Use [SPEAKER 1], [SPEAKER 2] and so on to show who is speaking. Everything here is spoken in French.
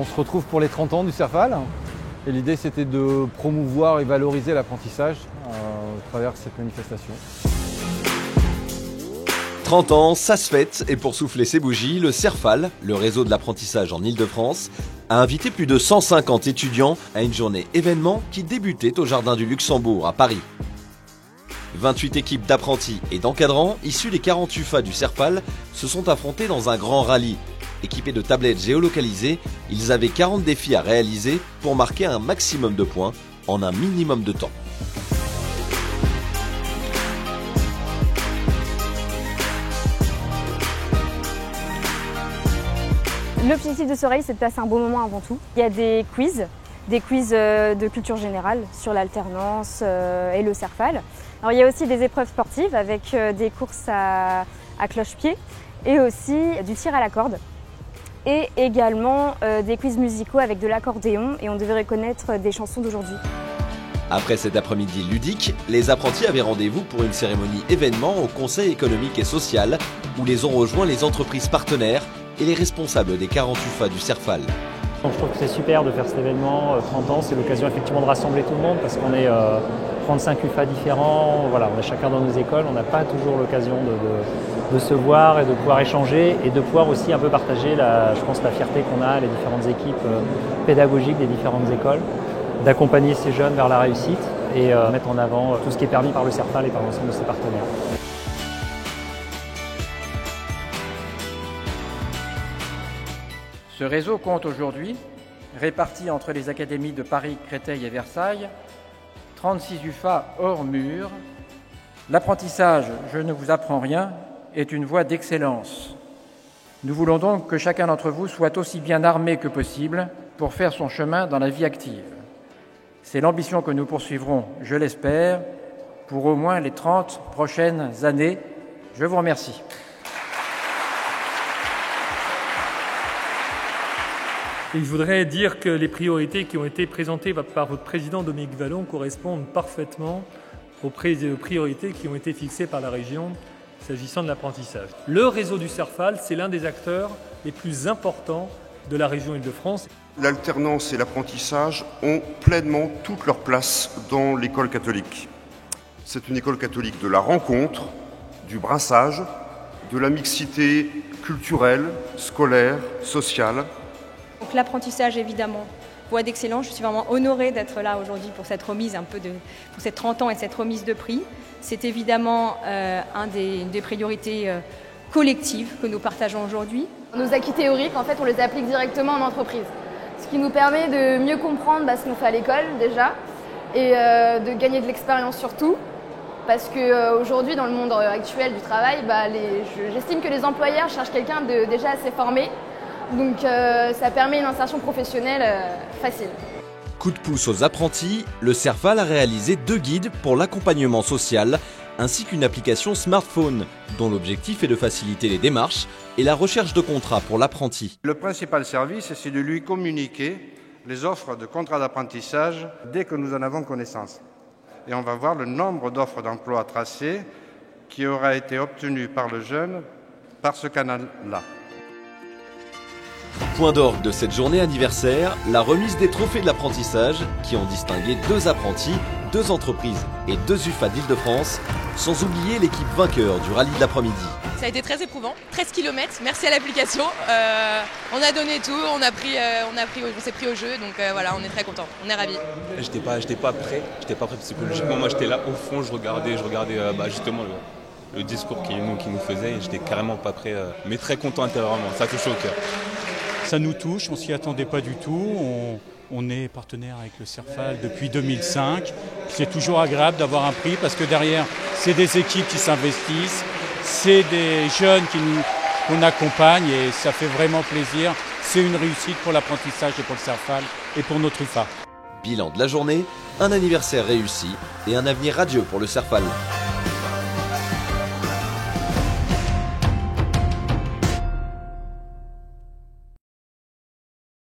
[SPEAKER 1] On se retrouve pour les 30 ans du Cerfal et l'idée c'était de promouvoir et valoriser l'apprentissage à travers cette manifestation.
[SPEAKER 2] 30 ans, ça se fête, et pour souffler ses bougies, le Cerfal, le réseau de l'apprentissage en Ile-de-France, a invité plus de 150 étudiants à une journée événement qui débutait au Jardin du Luxembourg à Paris. 28 équipes d'apprentis et d'encadrants, issus des 40 UFA du Cerfal, se sont affrontés dans un grand rallye. Équipés de tablettes géolocalisées, ils avaient 40 défis à réaliser pour marquer un maximum de points en un minimum de temps.
[SPEAKER 3] L'objectif de ce rallye, c'est de passer un bon moment avant tout. Il y a des quiz de culture générale sur l'alternance et le Cerfal. Alors, il y a aussi des épreuves sportives avec des courses à cloche-pied et aussi du tir à la corde. Et également des quiz musicaux avec de l'accordéon et on devait reconnaître des chansons d'aujourd'hui.
[SPEAKER 2] Après cet après-midi ludique, les apprentis avaient rendez-vous pour une cérémonie événement au Conseil économique et social où les ont rejoints les entreprises partenaires et les responsables des 40 UFA du Cerfal.
[SPEAKER 4] Donc, je trouve que c'est super de faire cet événement. 30 ans, c'est l'occasion effectivement de rassembler tout le monde parce qu'on est 35 UFA différents. Voilà, on est chacun dans nos écoles. On n'a pas toujours l'occasion de se voir et de pouvoir échanger et de pouvoir aussi un peu partager, je pense, la fierté qu'on a, les différentes équipes pédagogiques des différentes écoles, d'accompagner ces jeunes vers la réussite et mettre en avant tout ce qui est permis par le Cerfal et par l'ensemble de ses partenaires.
[SPEAKER 5] Ce réseau compte aujourd'hui, répartis entre les académies de Paris, Créteil et Versailles, 36 UFA hors mur. L'apprentissage, je ne vous apprends rien, est une voie d'excellence. Nous voulons donc que chacun d'entre vous soit aussi bien armé que possible pour faire son chemin dans la vie active. C'est l'ambition que nous poursuivrons, je l'espère, pour au moins les 30 prochaines années. Je vous remercie.
[SPEAKER 6] Et je voudrais dire que les priorités qui ont été présentées par votre président Dominique Vallon correspondent parfaitement aux priorités qui ont été fixées par la région s'agissant de l'apprentissage. Le réseau du Cerfal, c'est l'un des acteurs les plus importants de la région Île-de-France.
[SPEAKER 7] L'alternance et l'apprentissage ont pleinement toute leur place dans l'école catholique. C'est une école catholique de la rencontre, du brassage, de la mixité culturelle, scolaire, sociale.
[SPEAKER 8] Donc l'apprentissage, évidemment, voie d'excellence. Je suis vraiment honorée d'être là aujourd'hui pour cette remise, pour ces 30 ans et cette remise de prix. C'est évidemment une des priorités collectives que nous partageons aujourd'hui.
[SPEAKER 3] Nos acquis théoriques, en fait, on les applique directement en entreprise. Ce qui nous permet de mieux comprendre ce qu'on fait à l'école déjà et de gagner de l'expérience surtout. Parce qu'aujourd'hui, dans le monde actuel du travail, j'estime que les employeurs cherchent quelqu'un de déjà assez formé. Donc ça permet une insertion professionnelle facile.
[SPEAKER 2] Coup de pouce aux apprentis, le Cerfal a réalisé 2 guides pour l'accompagnement social ainsi qu'une application smartphone dont l'objectif est de faciliter les démarches et la recherche de contrats pour l'apprenti.
[SPEAKER 9] Le principal service, c'est de lui communiquer les offres de contrats d'apprentissage dès que nous en avons connaissance. Et on va voir le nombre d'offres d'emploi tracées qui aura été obtenu par le jeune par ce canal-là.
[SPEAKER 2] Point d'orgue de cette journée anniversaire, la remise des trophées de l'apprentissage qui ont distingué 2 apprentis, 2 entreprises et 2 UFA d'Île-de-France, sans oublier l'équipe vainqueur du rallye de l'après-midi.
[SPEAKER 10] Ça a été très éprouvant, 13 km, merci à l'application. On a donné tout, on s'est pris au jeu, donc voilà, on est très contents, on est ravis.
[SPEAKER 11] J'étais pas prêt psychologiquement. Moi j'étais là au fond, je regardais justement le discours qu'il nous faisait et j'étais carrément pas prêt, mais très content intérieurement, ça touche au cœur.
[SPEAKER 12] Ça nous touche, on s'y attendait pas du tout. On est partenaire avec le Cerfal depuis 2005. C'est toujours agréable d'avoir un prix parce que derrière, c'est des équipes qui s'investissent, c'est des jeunes qu'on accompagne et ça fait vraiment plaisir. C'est une réussite pour l'apprentissage et pour le Cerfal et pour notre UFA.
[SPEAKER 2] Bilan de la journée, un anniversaire réussi et un avenir radieux pour le Cerfal.